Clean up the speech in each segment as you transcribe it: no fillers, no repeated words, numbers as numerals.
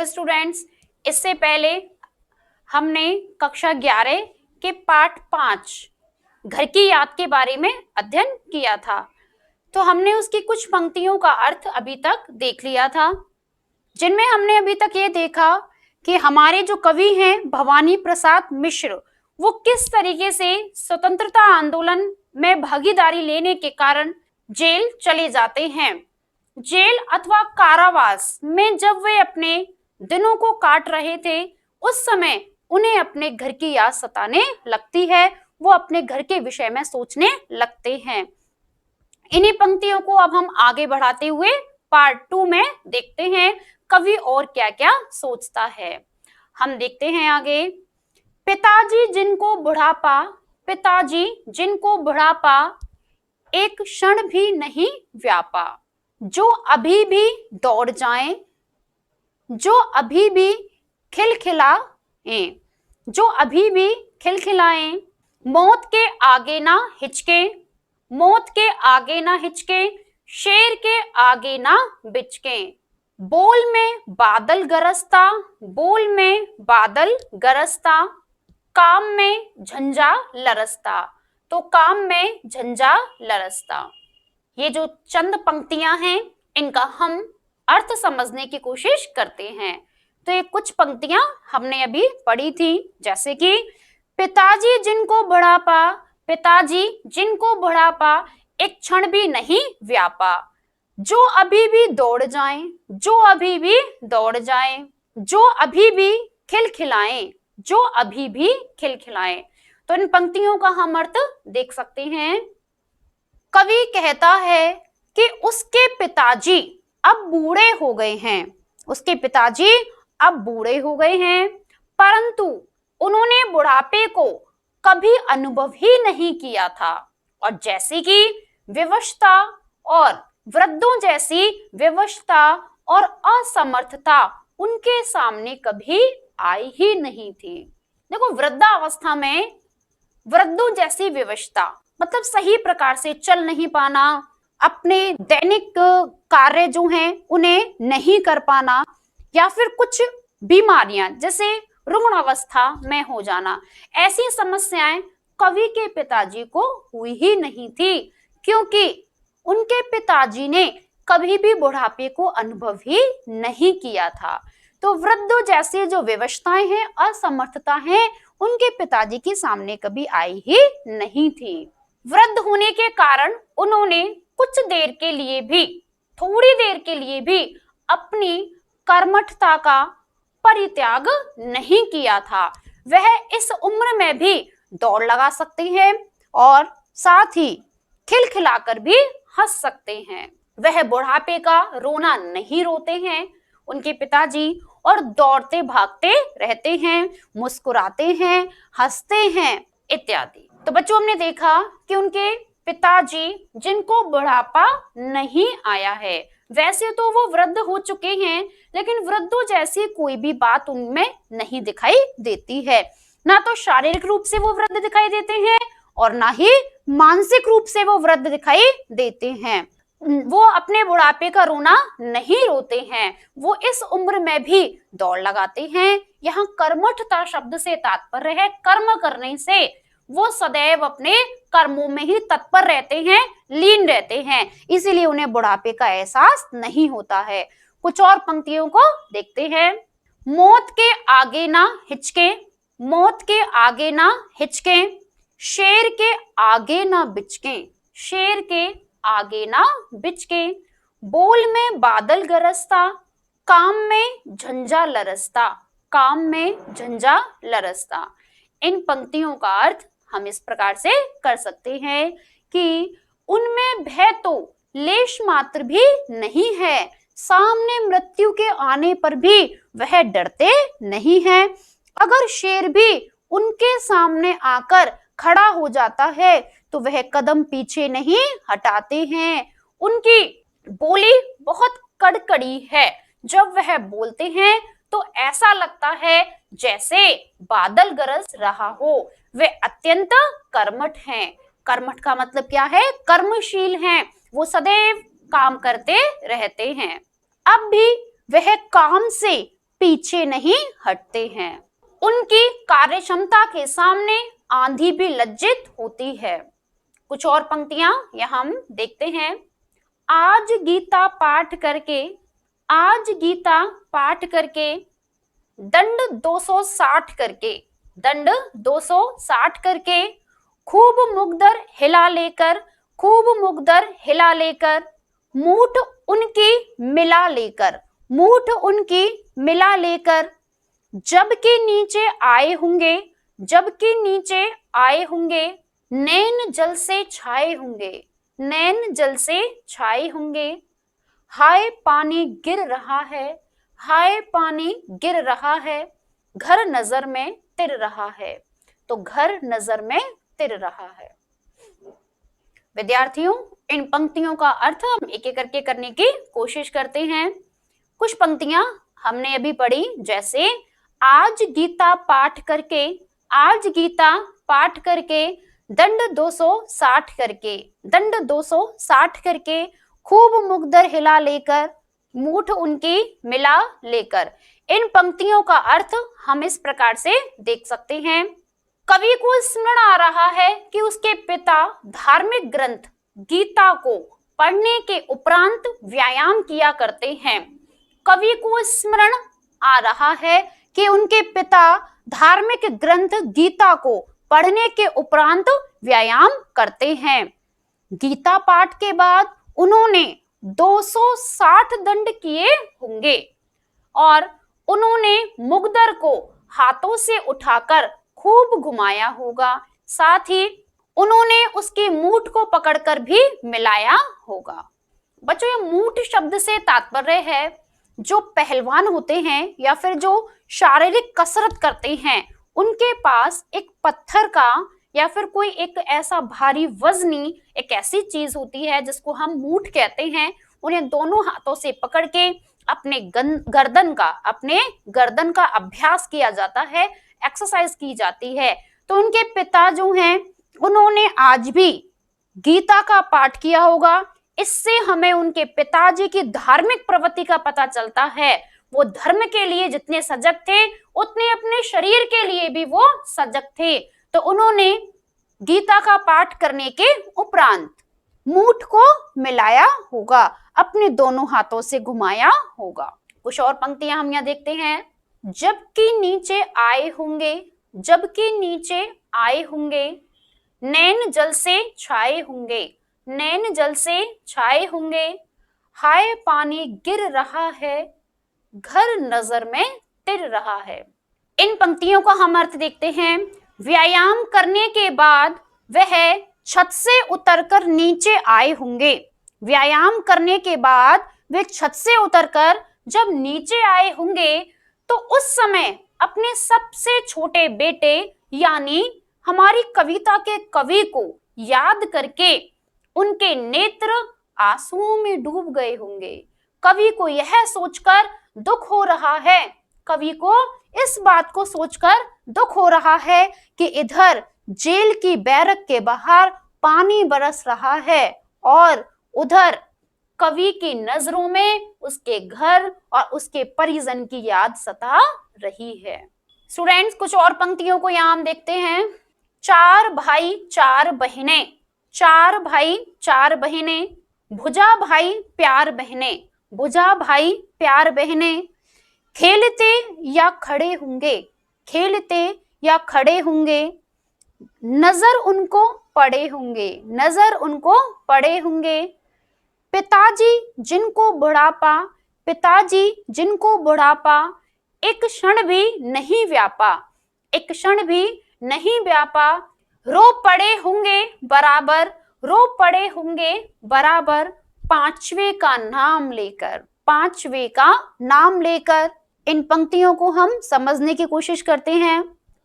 Hello students, इससे पहले हमने कक्षा 11 के पाठ 5 घर की याद के बारे में अध्ययन किया था। तो हमने उसकी कुछ पंक्तियों का अर्थ अभी तक देख लिया था, जिनमें हमने अभी तक ये देखा कि हमारे जो कवि हैं भवानी प्रसाद मिश्र, वो किस तरीके से स्वतंत्रता आंदोलन में भागीदारी लेने के कारण जेल चले जाते हैं। जेल अथवा कारावास में जब वे अपने दिनों को काट रहे थे, उस समय उन्हें अपने घर की याद सताने लगती है, वो अपने घर के विषय में सोचने लगते हैं। इन्हीं पंक्तियों को अब हम आगे बढ़ाते हुए पार्ट 2 में देखते हैं कवि और क्या क्या सोचता है। हम देखते हैं आगे। पिताजी जिनको बुढ़ापा एक क्षण भी नहीं व्यापा, जो अभी भी दौड़ जाएं, जो अभी भी खिलखिलाएं, मौत के आगे ना हिचके, शेर के आगे ना बिचके, बोल में बादल गरजता, काम में झंझा लरसता। तो काम में झंझा लरसता, ये जो चंद पंक्तियां हैं, इनका हम अर्थ समझने की कोशिश करते हैं। तो ये कुछ पंक्तियां हमने अभी पढ़ी थी, जैसे कि पिताजी जिनको बुढ़ापा एक क्षण भी नहीं व्यापा, जो अभी भी दौड़ जाएं, जो अभी भी खिलखिलाएं। तो इन पंक्तियों का हम अर्थ देख सकते हैं। कवि कहता है कि उसके पिताजी अब बूढ़े हो गए हैं, परंतु उन्होंने बुढ़ापे को कभी अनुभव ही नहीं किया था, और जैसे कि विवशता और वृद्धों जैसी विवशता और असमर्थता उनके सामने कभी आई ही नहीं थी। देखो, वृद्धावस्था में वृद्धों जैसी विवशता मतलब सही प्रकार से चल नहीं पाना, अपने दैनिक कार्य जो हैं उन्हें नहीं कर पाना, या फिर कुछ बीमारियां जैसे रुग्ण अवस्था में हो जाना, ऐसी समस्याएं कवि के पिताजी को हुई ही नहीं थी, क्योंकि उनके पिताजी ने कभी भी बुढ़ापे को अनुभव ही नहीं किया था। तो वृद्धों जैसी जो विवशताएं हैं, असमर्थता है, उनके पिताजी के सामने कभी आई ही नहीं थी। वृद्ध होने के कारण उन्होंने थोड़ी देर के लिए भी अपनी कर्मठता का परित्याग नहीं किया था। वह इस उम्र में भी दौड़ लगा सकते हैं और साथ ही खिलखिलाकर भी हंस सकते हैं। वह बुढ़ापे का रोना नहीं रोते हैं, उनके पिताजी, और दौड़ते भागते रहते हैं, मुस्कुराते हैं, हंसते हैं इत्यादि। तो बच्चों, हमने देखा कि उनके पिताजी जिनको बुढ़ापा नहीं आया है, वैसे तो वो वृद्ध हो चुके हैं, लेकिन वृद्धों जैसी कोई भी बात उनमें नहीं दिखाई देती है। ना तो शारीरिक रूप से वो वृद्ध दिखाई देते हैं और ना ही मानसिक रूप से वो वृद्ध दिखाई देते हैं। वो अपने बुढ़ापे का रोना नहीं रोते हैं, वो इस उम्र में भी दौड़ लगाते हैं। यहाँ कर्मठता शब्द से तात्पर्य है कर्म करने से। वो सदैव अपने कर्मों में ही तत्पर रहते हैं, लीन रहते हैं, इसीलिए उन्हें बुढ़ापे का एहसास नहीं होता है। कुछ और पंक्तियों को देखते हैं। मौत के आगे ना हिचके, शेर के आगे ना बिचके, बोल में बादल गरजता, काम में झंझा लरसता। इन पंक्तियों का अर्थ हम इस प्रकार से कर सकते हैं कि उनमें भय तो लेश मात्र भी नहीं है, सामने मृत्यु के आने पर भी वह डरते नहीं हैं। अगर शेर भी उनके सामने आकर खड़ा हो जाता है तो वह कदम पीछे नहीं हटाते हैं। उनकी बोली बहुत कड़कड़ी है, जब वह बोलते हैं तो ऐसा लगता है जैसे बादल गरज रहा हो। वे अत्यंत कर्मठ हैं। कर्मठ का मतलब क्या है? कर्मशील हैं, वो सदैव काम करते रहते हैं। अब भी वह काम से पीछे नहीं हटते हैं। उनकी कार्यक्षमता के सामने आंधी भी लज्जित होती है। कुछ और पंक्तियां यहां हम देखते हैं। आज गीता पाठ करके, आज गीता पाठ करके, दंड 260 करके, दंड 260 करके, खूब मुगदर हिला लेकर, खूब मुगदर हिला लेकर, मूठ उनकी मिला लेकर, मूठ उनकी मिला लेकर, जबकि नीचे आए होंगे, जबकि नीचे आए होंगे, नैन जल से छाए होंगे, नैन जल से छाए होंगे, हाय पानी गिर रहा है, हाय पानी गिर रहा है, घर नजर में तिर रहा है। तो घर नजर में तिर रहा है। विद्यार्थियों, इन पंक्तियों का अर्थ हम एक एक करके करने की कोशिश करते हैं। कुछ पंक्तियां हमने अभी पढ़ी, जैसे आज गीता पाठ करके, आज गीता पाठ करके, दंड 260 करके, दंड 260 करके, खूब मुगदर हिला लेकर, मूठ उनकी मिला लेकर। इन पंक्तियों का अर्थ हम इस प्रकार से देख सकते हैं। कवि को स्मरण आ रहा है कि उसके पिता धार्मिक ग्रंथ गीता को पढ़ने के उपरांत व्यायाम किया करते हैं। कवि को स्मरण आ रहा है कि उनके पिता धार्मिक ग्रंथ गीता को पढ़ने के उपरांत व्यायाम करते हैं। गीता पाठ के बाद उन्होंने 260 दंड किए होंगे और उन्होंने मुगदर को हाथों से उठाकर खूब घुमाया होगा, साथ ही उन्होंने उसकी मूठ को पकड़कर भी मिलाया होगा। बच्चों, ये मूठ शब्द से तात्पर्य है जो पहलवान होते हैं या फिर जो शारीरिक कसरत करते हैं, उनके पास एक पत्थर का या फिर कोई एक ऐसा भारी वजनी एक ऐसी चीज होती है जिसको हम मूठ कहते हैं। उन्हें दोनों हाथों से पकड़ के अपने गर्दन का अभ्यास किया जाता है, एक्सरसाइज की जाती है। तो उनके पिता जो हैं, उन्होंने आज भी गीता का पाठ किया होगा। इससे हमें उनके पिताजी की धार्मिक प्रवृत्ति का पता चलता है। वो धर्म के लिए जितने सजग थे, उतने अपने शरीर के लिए भी वो सजग थे। तो उन्होंने गीता का पाठ करने के उपरांत मूठ को मिलाया होगा, अपने दोनों हाथों से घुमाया होगा। कुछ और पंक्तियां हम यहाँ देखते हैं। जबकि नीचे आए होंगे, जबकि नीचे आए होंगे, नैन जल से छाए होंगे, नैन जल से छाए होंगे, हाय पानी गिर रहा है, घर नजर में तिर रहा है। इन पंक्तियों का हम अर्थ देखते हैं। व्यायाम करने के बाद वह छत से उतरकर नीचे आए होंगे। व्यायाम करने के बाद वे छत से उतरकर जब नीचे आए होंगे तो उस समय अपने सबसे छोटे बेटे यानी हमारी कविता के कवि को याद करके उनके नेत्र आंसुओं में डूब गए होंगे। कवि को यह सोचकर दुख हो रहा है, कवि को इस बात को सोचकर दुख हो रहा है कि इधर जेल की बैरक के बाहर पानी बरस रहा है और उधर कवि की नजरों में उसके घर और उसके परिजन की याद सता रही है। स्टूडेंट्स, कुछ और पंक्तियों को यहाँ हम देखते हैं। 4 भाई 4 बहनें, 4 भाई 4 बहनें, भुजा भाई प्यार बहनें, भुजा भाई प्यार बहनें, खेलते या खड़े होंगे, खेलते या खड़े होंगे, नजर उनको पड़े होंगे, नजर उनको पड़े होंगे, पिताजी जिनको बुढ़ापा, पिताजी जिनको बुढ़ापा एक क्षण भी नहीं व्यापा, एक क्षण भी नहीं व्यापा, रो पड़े होंगे बराबर, रो पड़े होंगे बराबर, पांचवे का नाम लेकर, पांचवे का नाम लेकर। इन पंक्तियों को हम समझने की कोशिश करते हैं।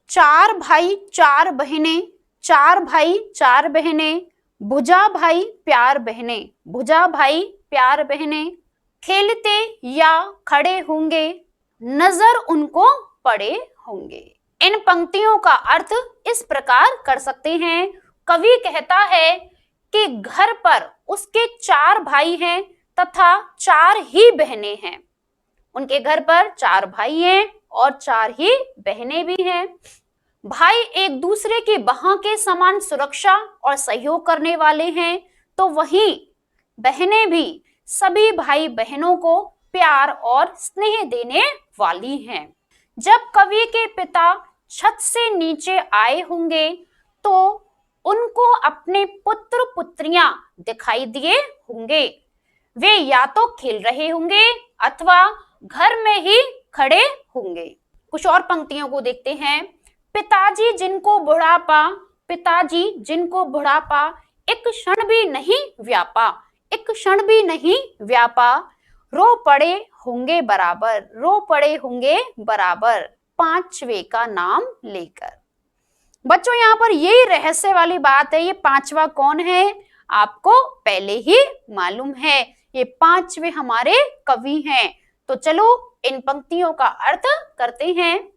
4 भाई 4 बहनें, 4 भाई 4 बहनें, भुजा भाई प्यार बहनें, भुजा भाई प्यार बहनें, खेलते या खड़े होंगे, नजर उनको पड़े होंगे। इन पंक्तियों का अर्थ इस प्रकार कर सकते हैं। कवि कहता है कि घर पर उसके 4 भाई हैं तथा 4 ही बहनें हैं। उनके घर पर 4 भाई हैं और 4 ही बहनें भी हैं। भाई एक दूसरे की बाह के समान सुरक्षा और सहयोग करने वाले हैं, तो वहीं बहनें भी सभी भाई बहनों को प्यार और स्नेह देने वाली हैं। जब कवि के पिता छत से नीचे आए होंगे तो उनको अपने पुत्र पुत्रियां दिखाई दिए होंगे। वे या तो खेल रहे होंगे अथवा घर में ही खड़े होंगे। कुछ और पंक्तियों को देखते हैं। पिताजी जिनको बुढ़ापा एक क्षण भी नहीं व्यापा, एक क्षण भी नहीं व्यापा, रो पड़े होंगे बराबर, 5वें का नाम लेकर। बच्चों यहाँ पर यही रहस्य वाली बात है। ये 5वां कौन है आपको पहले ही मालूम है, ये 5वें हमारे कवि हैं। तो चलो इन पंक्तियों का अर्थ करते हैं।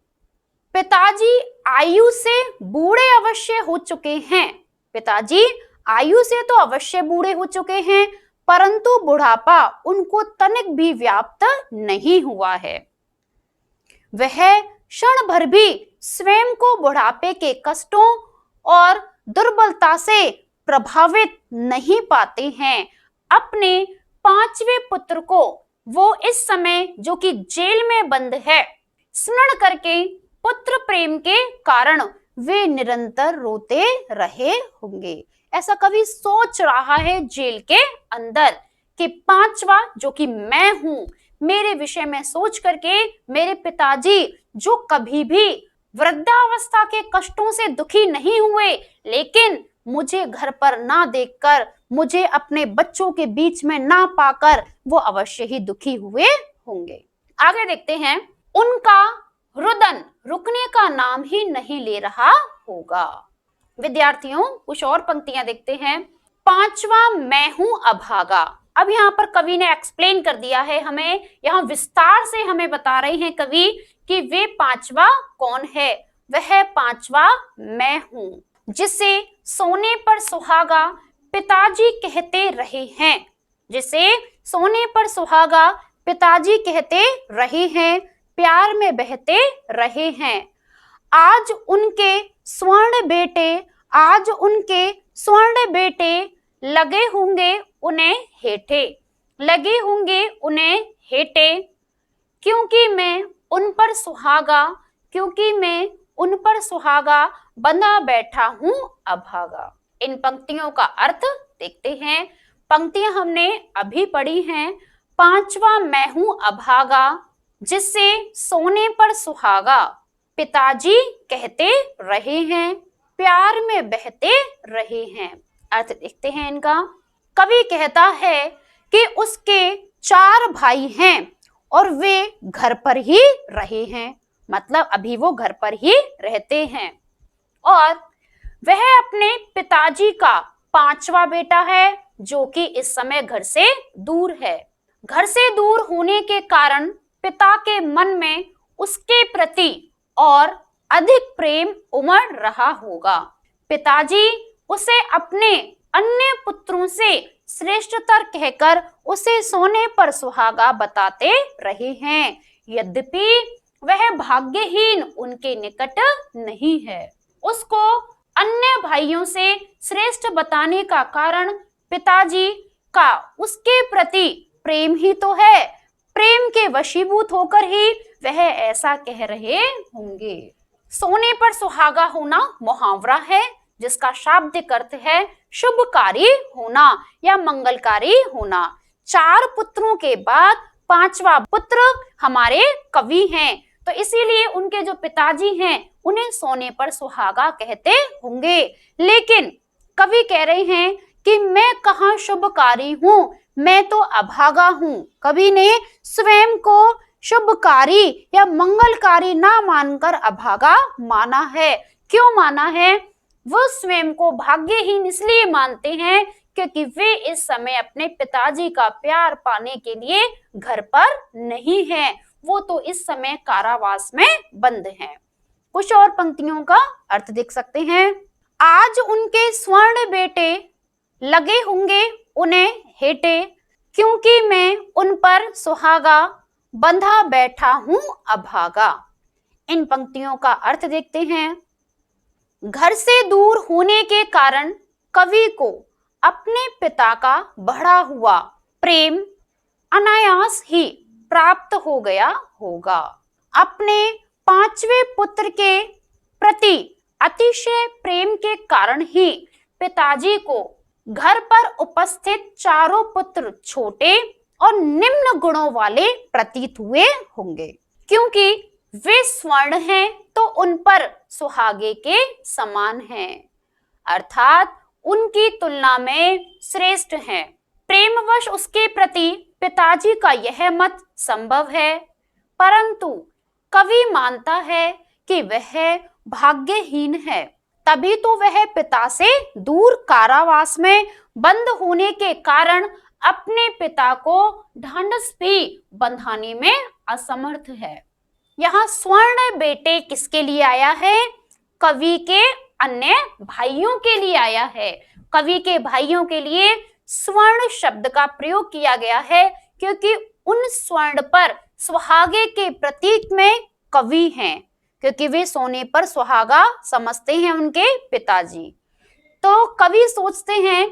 पिताजी आयु से बूढ़े अवश्य हो चुके हैं, पिताजी आयु से तो अवश्य बूढ़े हो चुके हैं, परंतु बुढ़ापा उनको तनिक भी व्याप्त नहीं हुआ है। वह क्षण भर भी स्वयं को बुढ़ापे के कष्टों और दुर्बलता से प्रभावित नहीं पाते हैं। अपने 5वें पुत्र को वो इस समय जो कि जेल में बंद है, स्मरण करके पुत्र प्रेम के कारण वे निरंतर रोते रहे होंगे। ऐसा कवि सोच रहा है जेल के अंदर कि 5वां जो कि मैं हूं, मेरे विषय में सोच करके मेरे पिताजी जो कभी भी वृद्धावस्था के कष्टों से दुखी नहीं हुए, लेकिन मुझे घर पर ना देखकर, मुझे अपने बच्चों के बीच में ना पाकर वो अवश्य ही दुखी हुए होंगे। आगे देखते हैं। उनका रुदन रुकने का नाम ही नहीं ले रहा होगा। विद्यार्थियों कुछ और पंक्तियां देखते हैं। 5वां मैं हूं अभागा। अब यहाँ पर कवि ने एक्सप्लेन कर दिया है हमें, यहाँ विस्तार से हमें बता रहे हैं कवि कि वे 5वां कौन है। वह 5वां मैं हूं, जिसे सोने पर सुहागा पिताजी कहते रहे हैं, जिसे सोने पर सुहागा पिताजी कहते रहे हैं, प्यार में बहते रहे हैं। आज उनके स्वर्ण बेटे लगे होंगे उन्हें हेठे, क्योंकि मैं उन पर सुहागा बंधा बैठा हूं अभागा। इन पंक्तियों का अर्थ देखते हैं। पंक्तियां हमने अभी पढ़ी हैं। 5वां मैं हूं अभागा, जिससे सोने पर सुहागा पिताजी कहते रहे हैं, प्यार में बहते रहे हैं। अर्थ देखते हैं इनका। कवि कहता है कि उसके 4 भाई हैं और वे घर पर ही रहे हैं, मतलब अभी वो घर पर ही रहते हैं, और वह अपने पिताजी का 5वां बेटा है जो कि इस समय घर से दूर है। घर से दूर होने के कारण पिता के मन में उसके प्रति और अधिक प्रेम उमड़ रहा होगा। पिताजी उसे अपने अन्य पुत्रों से श्रेष्ठतर कहकर उसे सोने पर सुहागा बताते रहे हैं, यद्यपि वह भाग्यहीन उनके निकट नहीं है। उसको अन्य भाइयों से श्रेष्ठ बताने का कारण पिताजी का उसके प्रति प्रेम ही तो है। प्रेम के वशीभूत होकर ही वह ऐसा कह रहे होंगे। सोने पर सुहागा होना मुहावरा है जिसका शाब्दिक अर्थ है शुभकारी होना या मंगलकारी होना। 4 पुत्रों के बाद 5वां पुत्र हमारे कवि हैं, तो इसीलिए उनके जो पिताजी हैं उन्हें सोने पर सुहागा कहते होंगे। लेकिन कवि कह रहे हैं कि मैं कहाँ शुभकारी हूँ, मैं तो अभागा हूँ। कवि ने स्वयं को शुभकारी या मंगलकारी ना मानकर अभागा माना है। क्यों माना है? वो स्वयं को भाग्यहीन इसलिए मानते हैं क्योंकि वे इस समय अपने पिताजी का प्यार पाने के लिए घर पर नहीं हैं, वो तो इस समय कारावास में बंद हैं। कुछ और पंक्तियों का अर्थ देख सकते हैं। आज उनके स्वर्ण बेटे लगे होंगे उन्हें हेठे, क्योंकि मैं उन पर सुहागा बंधा बैठा हूं अभागा। इन पंक्तियों का अर्थ देखते हैं। घर से दूर होने के कारण कवि को अपने पिता का बढ़ा हुआ प्रेम अनायास ही प्राप्त हो गया होगा। अपने पांचवें पुत्र के प्रति अतिशय प्रेम के कारण ही पिताजी को घर पर उपस्थित चारों पुत्र छोटे और निम्न गुणों वाले प्रतीत हुए होंगे, क्योंकि वे स्वर्ण हैं तो उन पर सुहागे के समान हैं, अर्थात उनकी तुलना में श्रेष्ठ हैं। प्रेमवश उसके प्रति पिताजी का यह मत संभव है, परंतु कवि मानता है कि वह भाग्यहीन है, तभी तो वह पिता से दूर कारावास में बंद होने के कारण अपने पिता को ढांढस भी बंधाने में असमर्थ है। यहाँ स्वर्ण बेटे किसके लिए आया है? कवि के अन्य भाइयों के लिए आया है। कवि के भाइयों के लिए स्वर्ण शब्द का प्रयोग किया गया है, क्योंकि उन स्वर्ण पर सुहागे के प्रतीक में कवि हैं, क्योंकि वे सोने पर सुहागा समझते हैं उनके पिताजी। तो कवि सोचते हैं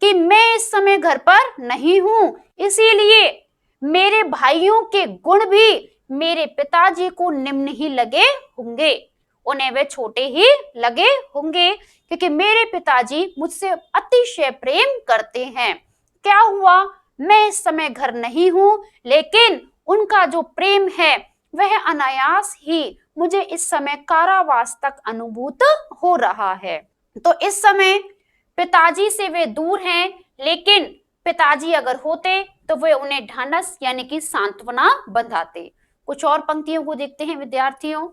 कि मैं इस समय घर पर नहीं हूं, इसीलिए मेरे भाइयों के गुण भी मेरे पिताजी को निम्न ही लगे होंगे, उन्हें वे छोटे ही लगे होंगे, क्योंकि मेरे पिताजी मुझसे अतिशय प्रेम करते हैं। क्या हुआ, मैं इस समय घर नहीं हूं, लेकिन उनका जो प्रेम है वह अनायास ही मुझे इस समय कारावास तक अनुभूत हो रहा है। तो इस समय पिताजी से वे दूर हैं, लेकिन पिताजी अगर होते तो वे उन्हें ढांढस यानी कि सांत्वना बंधाते। कुछ और पंक्तियों को देखते हैं विद्यार्थियों।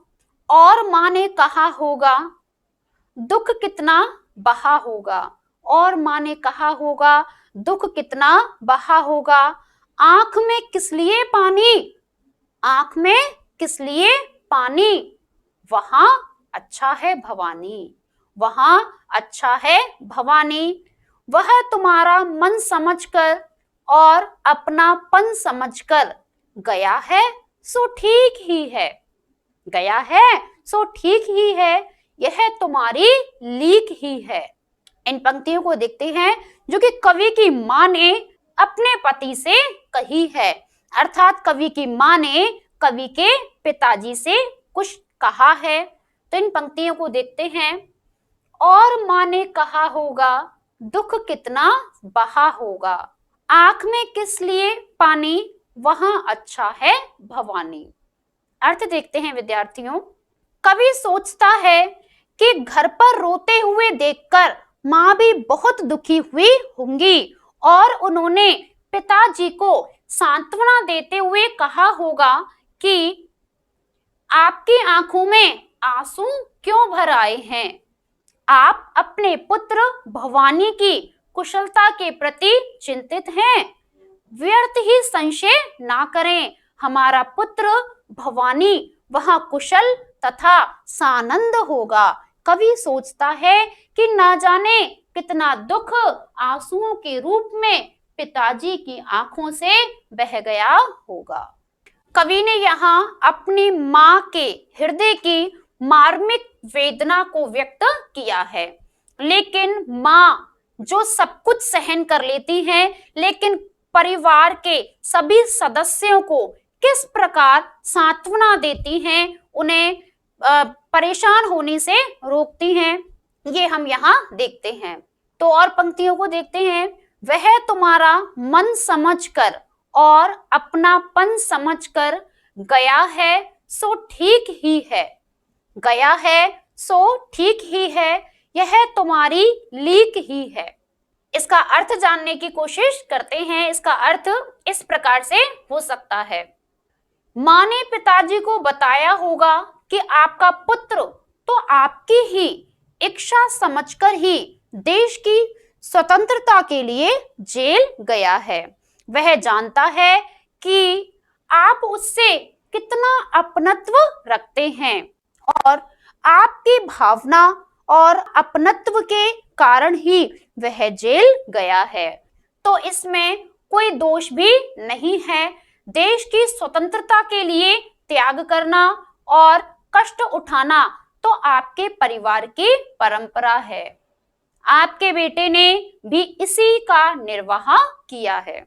और माँ ने कहा होगा दुख कितना बहा होगा, और माँ ने कहा होगा दुख कितना बहा होगा। आंख में किस लिए पानी, आंख में किस लिए पानी, वहां अच्छा है भवानी, वहां अच्छा है भवानी। वह तुम्हारा मन समझकर और अपनापन समझकर गया है सो ठीक ही है, गया है सो ठीक ही है, यह तुम्हारी लीक ही है। इन पंक्तियों को देखते हैं जो कि कवि की माँ ने अपने पति से कही है, अर्थात कवि की माँ ने कवि के पिताजी से कुछ कहा है। तो इन पंक्तियों को देखते हैं। और माँ ने कहा होगा दुख कितना बहा होगा, आंख में किस लिए पानी, वहां अच्छा है भवानी। अर्थ देखते हैं विद्यार्थियों। कवि सोचता है कि घर पर रोते हुए देखकर माँ भी बहुत दुखी हुई होंगी और उन्होंने पिताजी को सांत्वना देते हुए कहा होगा कि आपकी आंखों में आंसू क्यों भर आए हैं, आप अपने पुत्र भवानी की कुशलता के प्रति चिंतित हैं, व्यर्थ ही संशय ना करें, हमारा पुत्र भवानी वहां कुशल तथा सानंद होगा। कवि सोचता है कि ना जाने कितना दुख आंसुओं के रूप में पिताजी की आंखों से बह गया होगा। कवि ने यहाँ अपनी माँ के हृदय की मार्मिक वेदना को व्यक्त किया है, लेकिन माँ जो सब कुछ सहन कर लेती हैं, लेकिन परिवार के सभी सदस्यों को किस प्रकार सांत्वना देती हैं, उन्हें परेशान होने से रोकती हैं, ये हम यहाँ देखते हैं। तो और पंक्तियों को देखते हैं। वह तुम्हारा मन समझकर और अपनापन समझकर गया है सो ठीक ही है, गया है सो ठीक ही है, यह तुम्हारी लीक ही है। इसका अर्थ जानने की कोशिश करते हैं। इसका अर्थ इस प्रकार से हो सकता है। माँ ने पिताजी को बताया होगा कि आपका पुत्र तो आपकी ही इच्छा समझकर ही देश की स्वतंत्रता के लिए जेल गया है। वह जानता है कि आप उससे कितना अपनत्व रखते हैं और आपकी भावना और अपनत्व के कारण ही वह जेल गया है। तो इसमें कोई दोष भी नहीं है, देश की स्वतंत्रता के लिए त्याग करना और कष्ट उठाना तो आपके परिवार की परंपरा है। आपके बेटे ने भी इसी का निर्वाह किया है।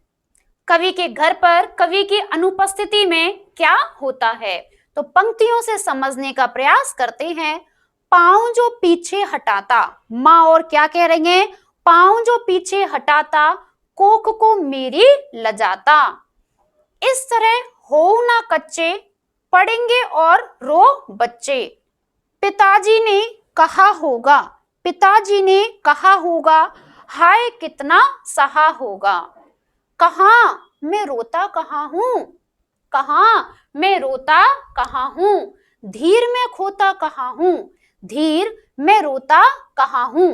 कवि के घर पर कवि की अनुपस्थिति में क्या होता है, तो पंक्तियों से समझने का प्रयास करते हैं। पांव जो पीछे हटाता, माँ और क्या कह रही हैं, पांव जो पीछे हटाता कोख को मेरी लजाता। इस तरह हो ना कच्चे, पढ़ेंगे और रो बच्चे। पिताजी ने कहा होगा, पिताजी ने कहा होगा, हाय कितना सहा होगा। कहाँ मैं रोता कहाँ हूँ, कहाँ मैं रोता कहाँ हूँ, धीर में खोता कहाँ हूँ, धीर में रोता कहाँ हूँ।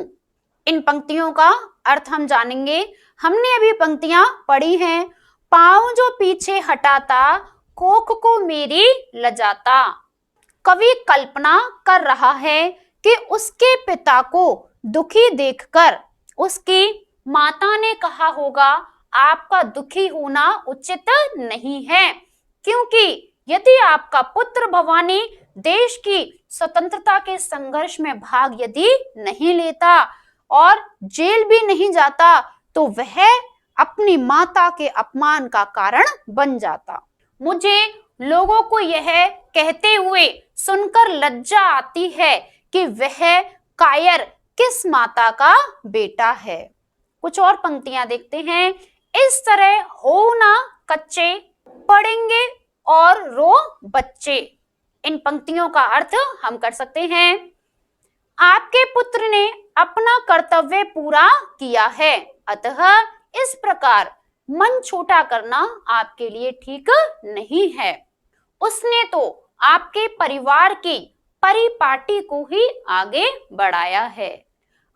इन पंक्तियों का अर्थ हम जानेंगे। हमने अभी पंक्तियां पढ़ी हैं। पाँव जो पीछे हटाता कोख को मेरी लजाता। कवि कल्पना कर रहा है कि उसके पिता को दुखी देखकर उसकी माता ने कहा होगा, आपका दुखी होना उचित नहीं है, क्योंकि यदि आपका पुत्र भवानी देश की स्वतंत्रता के संघर्ष में भाग यदि नहीं लेता और जेल भी नहीं जाता तो वह अपनी माता के अपमान का कारण बन जाता। मुझे लोगों को यह कहते हुए सुनकर लज्जा आती है कि वह कायर किस माता का बेटा है। कुछ और पंक्तियां देखते हैं। इस तरह हो ना कच्चे, पढ़ेंगे और रो बच्चे। इन पंक्तियों का अर्थ हम कर सकते हैं। आपके पुत्र ने अपना कर्तव्य पूरा किया है, अतः इस प्रकार मन छोटा करना आपके लिए ठीक नहीं है। उसने तो आपके परिवार की परिपाटी को ही आगे बढ़ाया है।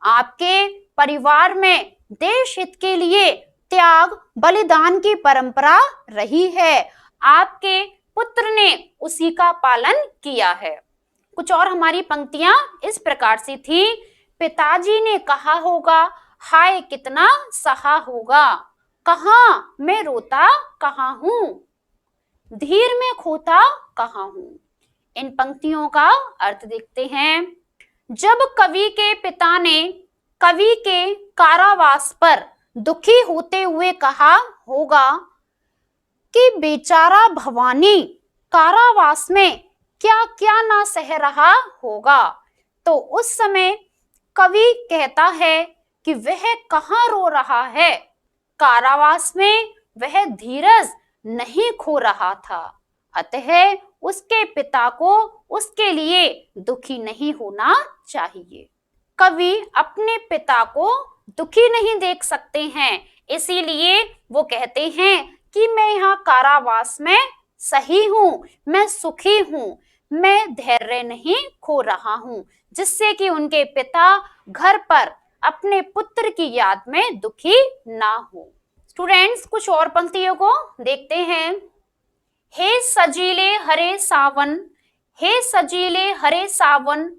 आपके परिवार में देश हित के लिए त्याग बलिदान की परंपरा रही है। आपके पुत्र ने उसी का पालन किया है। कुछ और हमारी पंक्तियां इस प्रकार से थी। पिताजी ने कहा होगा, हाय कितना सहा होगा। कहाँ मैं रोता कहाँ हूँ, धीर में खोता कहाँ हूँ। इन पंक्तियों का अर्थ देखते हैं। जब कवि के पिता ने कवि के कारावास पर दुखी होते हुए कहा होगा कि बेचारा भवानी कारावास में क्या क्या ना सह रहा होगा, तो उस समय कवि कहता है कि वह कहाँ रो रहा है, कारावास में वह धीरज नहीं खो रहा था, अतः उसके पिता को उसके लिए दुखी नहीं होना चाहिए। कवि अपने पिता को दुखी नहीं देख सकते हैं, इसीलिए वो कहते हैं कि मैं यहाँ कारावास में सही हूँ, मैं सुखी हूँ, मैं धैर्य नहीं खो रहा हूँ, जिससे कि उनके पिता घर पर अपने पुत्र की याद में दुखी ना हो। स्टूडेंट्स, कुछ और पंक्तियों को देखते हैं। हे सजीले हरे सावन, हे सजीले हरे सावन,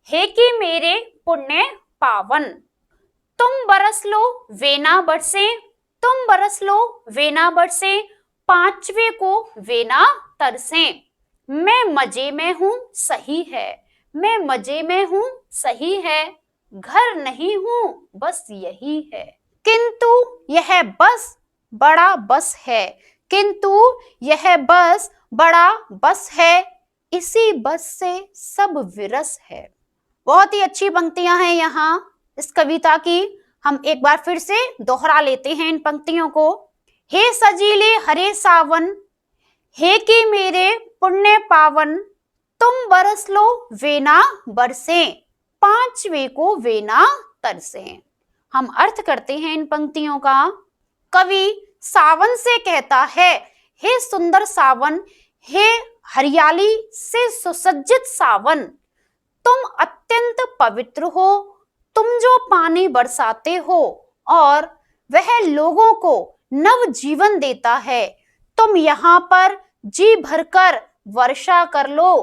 हे कि मेरे पुण्य पावन। तुम बरस लो वेना बरसे, तुम बरस लो वेना बरसे, पांचवे को वेना तरसे। मैं मजे में हूँ सही है, मैं मजे में हूँ सही है, घर नहीं हूँ बस यही है। किंतु यह बस बड़ा बस है, किंतु यह बस बड़ा बस है, इसी बस से सब विरस है। बहुत ही अच्छी पंक्तियां हैं यहाँ इस कविता की। हम एक बार फिर से दोहरा लेते हैं इन पंक्तियों को। हे सजीले हरे सावन, हे कि मेरे पुण्य पावन, तुम बरस लो वेना बरसे, पांचवे को वेना तरसे। हम अर्थ करते हैं इन पंक्तियों का। कवि सावन से कहता है, हे सुंदर सावन, हे हरियाली से सुसज्जित सावन, तुम अत्यंत पवित्र हो, तुम जो पानी बरसाते हो और वह लोगों को नव जीवन देता है, तुम यहाँ पर जी भरकर वर्षा कर लो,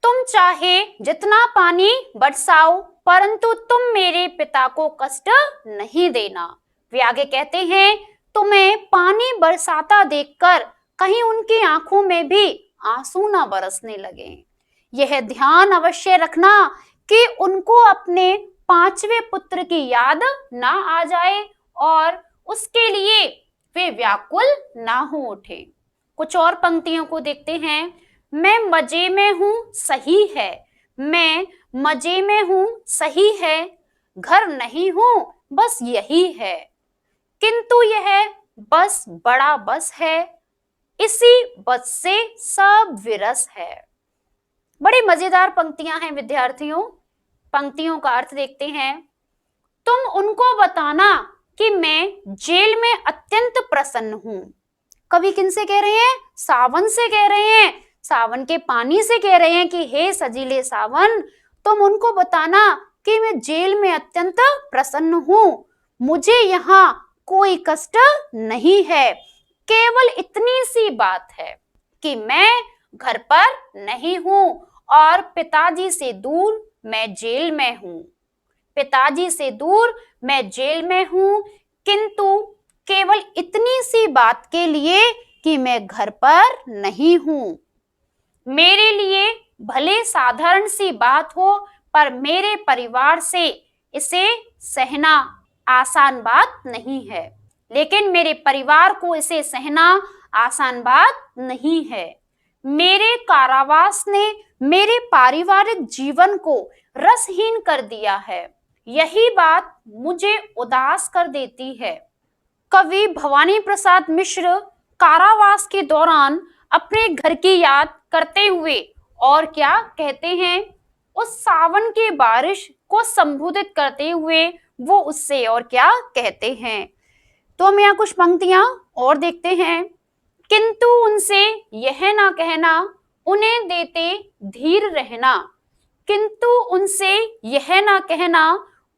तुम चाहे जितना पानी बरसाओ, परंतु तुम मेरे पिता को कष्ट नहीं देना। वे आगे कहते हैं, तुम्हें पानी बरसाता देखकर कहीं उनकी आंखों में भी आंसू ना बरसने लगे। यह ध्यान अवश्य रखना कि उनको अपने पांचवें पुत्र की याद ना आ जाए और उसके लिए वे व्याकुल ना हो उठे। कुछ और पंक्तियों को देखते हैं। मैं मजे में हूं सही है, मैं मजे में हूं सही है, घर नहीं हूं बस यही है, किंतु यह बस बड़ा बस है, इसी बस से सब विरस है। बड़ी मजेदार पंक्तियां हैं विद्यार्थियों। पंक्तियों का अर्थ देखते हैं। तुम उनको बताना कि मैं जेल में अत्यंत प्रसन्न हूं। कवि किनसे कह रहे हैं? सावन से कह रहे हैं, सावन के पानी से कह रहे हैं कि हे सजीले सावन, तुम उनको बताना कि मैं जेल में अत्यंत प्रसन्न हूं, मुझे यहाँ कोई कष्ट नहीं है। केवल इतनी सी बात है कि मैं घर पर नहीं हूं और पिताजी से दूर मैं जेल में हूं। पिताजी से दूर मैं जेल में हूं, किंतु केवल इतनी सी बात के लिए कि मैं घर पर नहीं हूं। मेरे लिए भले साधारण सी बात हो, पर मेरे परिवार से इसे सहना आसान बात नहीं है। लेकिन मेरे परिवार को इसे सहना आसान बात नहीं है। मेरे कारावास ने मेरे पारिवारिक जीवन को रसहीन कर दिया है, यही बात मुझे उदास कर देती है। कवि भवानी प्रसाद मिश्र कारावास के दौरान अपने घर की याद करते हुए और क्या कहते हैं? उस सावन की बारिश को संबोधित करते हुए वो उससे और क्या कहते हैं? तो हम यहाँ कुछ पंक्तियां और देखते हैं। किंतु उनसे यह ना कहना, उन्हें देते धीर रहना। किंतु उनसे यह ना कहना,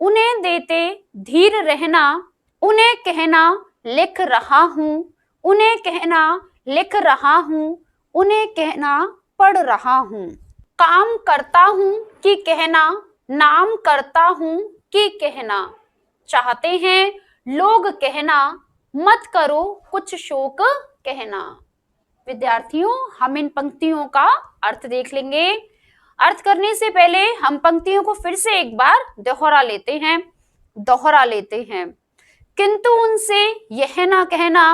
उन्हें देते धीर रहना। उन्हें कहना लिख रहा हूं, उन्हें कहना लिख रहा हूं, उन्हें कहना पढ़ रहा हूं। काम करता हूं कि कहना, नाम करता हूं कि कहना। चाहते हैं लोग कहना, मत करो कुछ शोक कहना। विद्यार्थियों, हम इन पंक्तियों का अर्थ देख लेंगे। अर्थ करने से पहले हम पंक्तियों को फिर से एक बार दोहरा लेते हैं। किंतु उनसे यह ना कहना,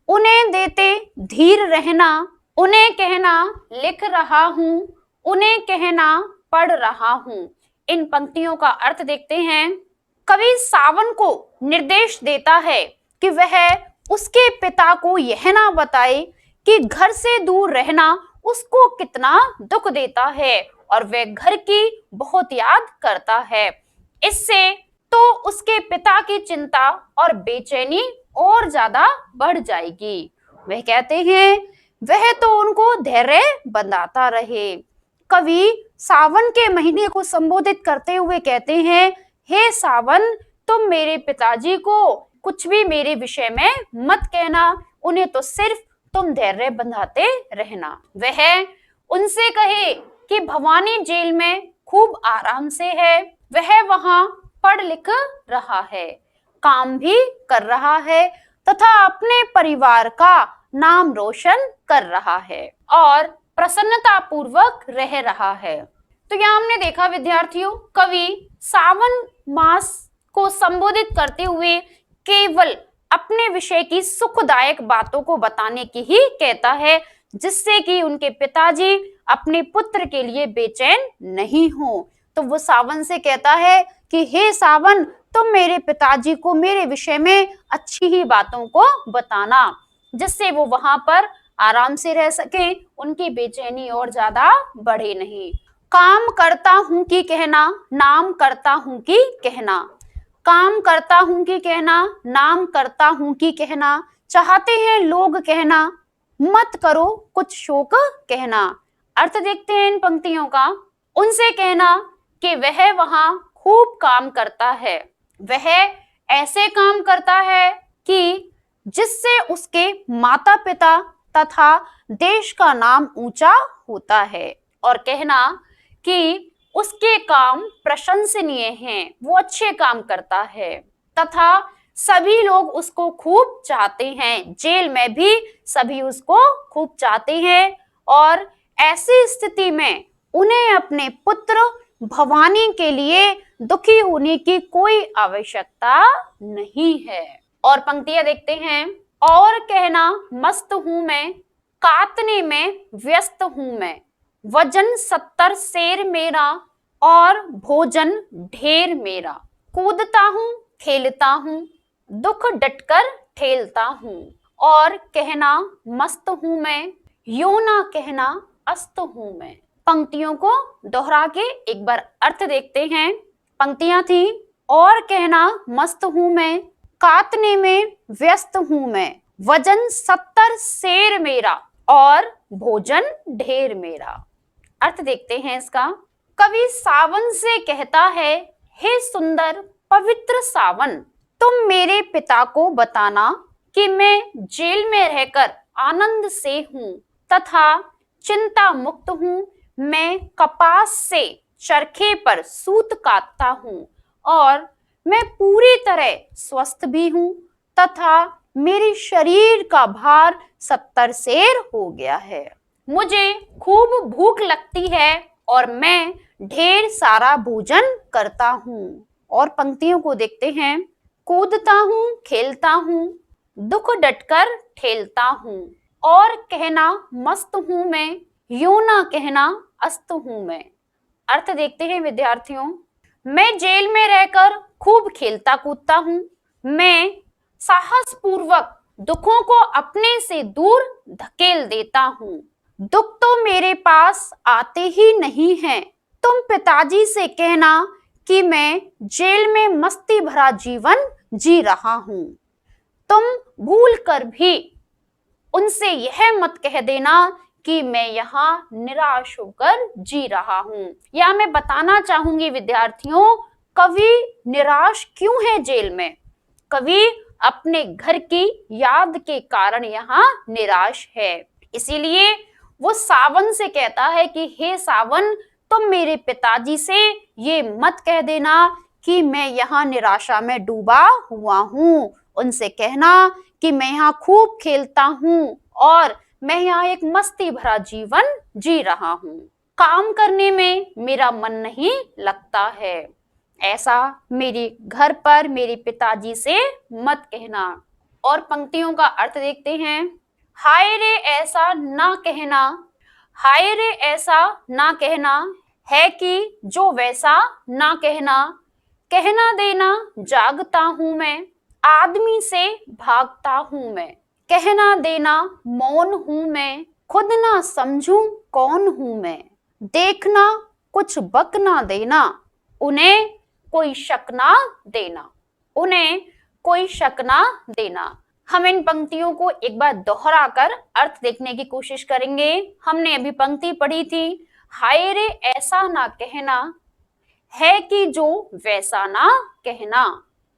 उन्हें देते धीर रहना। उन्हें कहना लिख रहा हूं, उन्हें कहना पढ़ रहा हूं। इन पंक्तियों का अर्थ देखते हैं। कवि सावन को निर्देश देता है कि वह उसके पिता को यह ना बताए कि घर से दूर रहना उसको कितना दुख देता है और वह घर की बहुत याद करता है। इससे तो उसके पिता की चिंता और बेचैनी और ज्यादा बढ़ जाएगी। वह कहते हैं वह तो उनको धैर्य बंधाता रहे। कवि सावन के महीने को संबोधित करते हुए कहते हैं, हे सावन, तुम मेरे पिताजी को कुछ भी मेरे विषय में मत कहना, उन्हें तो सिर्फ तुम धैर्य बंधाते रहना। वह उनसे कहे कि भवानी जेल में खूब आराम से है, वह वहां पढ़ लिख रहा है, काम भी कर रहा है तथा अपने परिवार का नाम रोशन कर रहा है और प्रसन्नता पूर्वक रह रहा है। तो यहाँ हमने देखा विद्यार्थियों, कवि सावन मास को संबोधित करते हुए केवल अपने विषय की सुखदायक बातों को बताने की ही कहता है, जिससे कि उनके पिताजी अपने पुत्र के लिए बेचैन नहीं हो। तो वो सावन से कहता है कि हे सावन, तुम मेरे पिताजी को मेरे विषय में अच्छी ही बातों को बताना, जिससे वो वहां पर आराम से रह सके, उनकी बेचैनी और ज्यादा बढ़े नहीं। काम करता हूं कि कहना, नाम करता हूं कि कहना। काम करता हूं कि कहना, नाम करता हूं कि कहना। चाहते हैं लोग कहना, मत करो कुछ शोक कहना। अर्थ देखते हैं इन पंक्तियों का। उनसे कहना कि वह वहां खूब काम करता है, वह ऐसे काम करता है कि जिससे उसके माता पिता तथा देश का नाम ऊंचा होता है, और कहना कि उसके काम प्रशंसनीय हैं, वो अच्छे काम करता है तथा सभी लोग उसको खूब चाहते हैं, जेल में भी सभी उसको खूब चाहते हैं। और ऐसी स्थिति में उन्हें अपने पुत्र भवानी के लिए दुखी होने की कोई आवश्यकता नहीं है। और पंक्तियां देखते हैं। और कहना मस्त हूं मैं, काटने में व्यस्त हूं मैं, वजन 70 शेर मेरा और भोजन ढेर मेरा, कूदता हूं खेलता हूं, दुख डटकर ठेलता हूं। और कहना मस्त हूं मैं, यो ना कहना अस्त हूं मैं। पंक्तियों को दोहरा के एक बार अर्थ देखते हैं। पंक्तियां थी, और कहना मस्त हूं मैं, काटने में व्यस्त हूं मैं, वजन 70 शेर मेरा और भोजन ढेर मेरा। अर्थ देखते हैं इसका। कवि सावन से कहता है, हे सुंदर पवित्र सावन, तुम मेरे पिता को बताना कि मैं जेल में रहकर आनंद से हूँ तथा चिंता मुक्त हूँ। मैं कपास से चरखे पर सूत काटता हूँ और मैं पूरी तरह स्वस्थ भी हूँ तथा मेरे शरीर का भार 70 शेर हो गया है। मुझे खूब भूख लगती है और मैं ढेर सारा भोजन करता हूँ। और पंक्तियों को देखते हैं। कूदता हूँ खेलता हूँ, दुख डटकर ठेलता हूँ, और कहना मस्त हूँ मैं, यूं ना कहना अस्त हूँ मैं। अर्थ देखते हैं विद्यार्थियों। मैं जेल में रहकर खूब खेलता कूदता हूँ, मैं साहस पूर्वक दुखों को अपने से दूर धकेल देता हूँ। दुख तो मेरे पास आते ही नहीं हैं। तुम पिताजी से कहना कि मैं जेल में मस्ती भरा जीवन जी रहा हूँ। तुम भूल कर भी उनसे यह मत कह देना कि मैं यहाँ निराश होकर जी रहा हूँ। या मैं बताना चाहूंगी विद्यार्थियों, कवि निराश क्यों है जेल में? कवि अपने घर की याद के कारण यहाँ निराश है। इसीलिए वो सावन से कहता है कि हे सावन, तुम मेरे पिताजी से ये मत कह देना कि मैं यहाँ निराशा में डूबा हुआ हूँ। उनसे कहना कि मैं यहाँ खूब खेलता हूँ और मैं यहाँ एक मस्ती भरा जीवन जी रहा हूँ। काम करने में मेरा मन नहीं लगता है। ऐसा मेरे घर पर मेरे पिताजी से मत कहना। और पंक्तियों का अर्थ देखते हैं। हाय रे ऐसा ना कहना, हाय रे ऐसा ना कहना है कि जो वैसा ना कहना, कहना देना जागता हूं मैं, आदमी से भागता हूं मैं, कहना देना मौन हूं मैं, खुद ना समझूं कौन हूं मैं, देखना कुछ बक ना देना, उन्हें कोई शक ना देना, उन्हें कोई शक ना देना। हम इन पंक्तियों को एक बार दोहरा कर अर्थ देखने की कोशिश करेंगे। हमने अभी पंक्ति पढ़ी थी, हाय रे ऐसा ना कहना है कि जो वैसा ना कहना,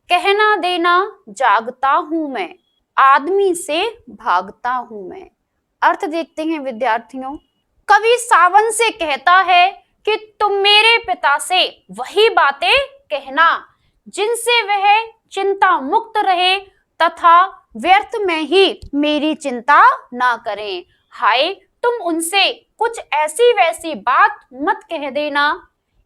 कहना देना जागता हूं मैं, आदमी से भागता हूं मैं। अर्थ देखते हैं विद्यार्थियों। कवि सावन से कहता है कि तुम मेरे पिता से वही बातें कहना जिनसे वह चिंता मुक्त रहे तथा व्यर्थ में ही मेरी चिंता ना करें। हाय, तुम उनसे कुछ ऐसी वैसी बात मत कह देना।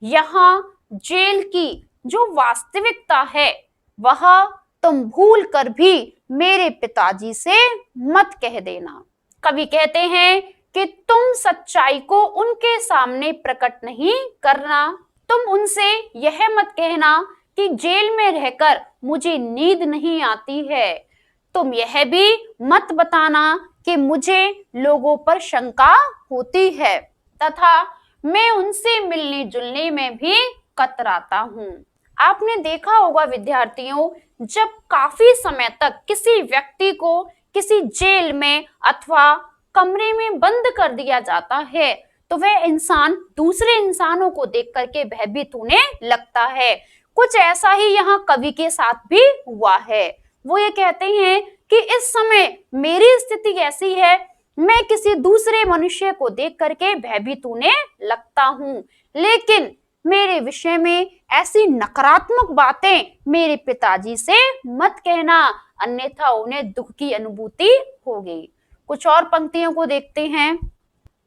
यहाँ जेल की जो वास्तविकता है वह तुम भूल कर भी मेरे पिताजी से मत कह देना। कवि कहते हैं कि तुम सच्चाई को उनके सामने प्रकट नहीं करना। तुम उनसे यह मत कहना कि जेल में रहकर मुझे नींद नहीं आती है। तुम यह भी मत बताना कि मुझे लोगों पर शंका होती है तथा मैं उनसे मिलने जुलने में भी कतराता हूँ। आपने देखा होगा विद्यार्थियों, जब काफी समय तक किसी व्यक्ति को किसी जेल में अथवा कमरे में बंद कर दिया जाता है तो वह इंसान दूसरे इंसानों को देख करके भयभीत होने लगता है। कुछ ऐसा ही यहाँ कवि के साथ भी हुआ है। वो ये कहते हैं कि इस समय मेरी स्थिति ऐसी है, मैं किसी दूसरे मनुष्य को देख करके भयभीत होने लगता हूँ, लेकिन मेरे विषय में ऐसी नकारात्मक बातें मेरे पिताजी से मत कहना, अन्यथा उन्हें दुख की अनुभूति होगी। कुछ और पंक्तियों को देखते हैं।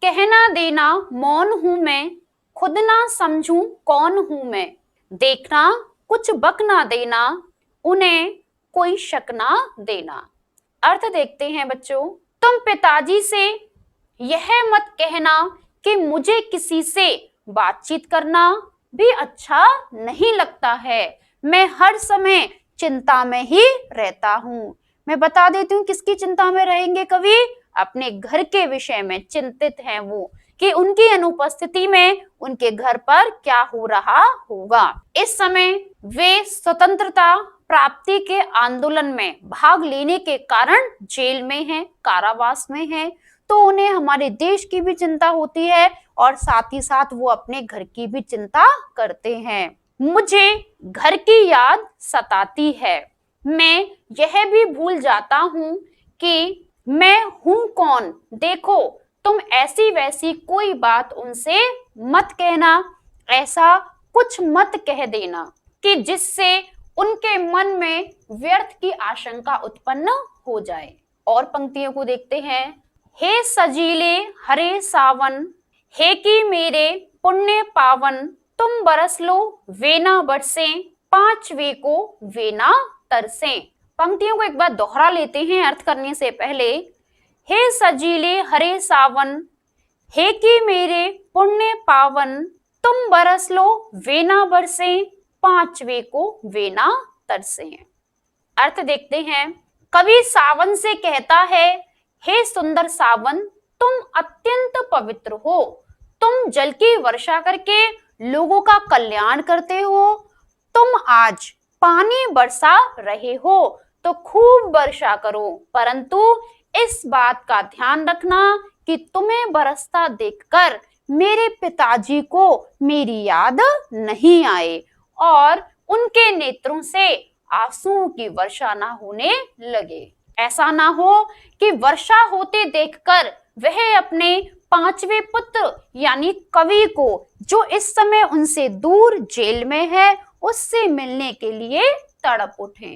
कहना देना मौन हूं मैं, खुद ना समझूं कौन हूं मैं, देखना कुछ बक ना देना, उन्हें कोई शक ना देना। अर्थ देखते हैं बच्चों। तुम पिताजी से यह मत कहना कि मुझे किसी से बातचीत करना भी अच्छा नहीं लगता है, मैं हर समय चिंता में ही रहता हूँ। मैं बता देती हूँ किसकी चिंता में रहेंगे कवि, अपने घर के विषय में चिंतित हैं वो, कि उनकी अनुपस्थिति में उनके घर पर क्या हो रहा होगा। इस समय वे स्वतंत्रता प्राप्ति के आंदोलन में भाग लेने के कारण जेल में हैं, कारावास में हैं, तो उन्हें हमारे देश की भी चिंता होती है और साथ ही साथ वो अपने घर की भी चिंता करते हैं। मुझे घर की याद सताती है, मैं यह भी भूल जाता हूँ कि मैं हूँ कौन, देखो तुम ऐसी वैसी कोई बात उनसे मत कहना, ऐसा कुछ मत कह देना कि जिससे उनके मन में व्यर्थ की आशंका उत्पन्न हो जाए। और पंक्तियों को देखते हैं। हे सजीले हरे सावन, हे कि मेरे पुण्य पावन, तुम बरस लो वे ना बरसे, पांच वे को वे ना तरसे। पंक्तियों को एक बार दोहरा लेते हैं अर्थ करने से पहले। हे सजीले हरे सावन, हे कि मेरे पुण्य पावन, तुम बरस लो वे ना बरसे, पांच वे को वे ना तरसे। अर्थ देखते हैं। कवि सावन से कहता है, हे सुंदर सावन, तुम अत्यंत पवित्र हो, तुम जल की वर्षा करके लोगों का कल्याण करते हो, तुम आज पानी बरसा रहे हो तो खूब वर्षा करो, परंतु इस बात का ध्यान रखना कि तुम्हें बरसता देखकर मेरे पिताजी को मेरी याद नहीं आए और उनके नेत्रों से आंसुओं की वर्षा ना होने लगे। ऐसा ना हो कि वर्षा होते देखकर वह अपने पांचवे पुत्र यानी कवि को, जो इस समय उनसे दूर जेल में है, उससे मिलने के लिए तड़प उठे।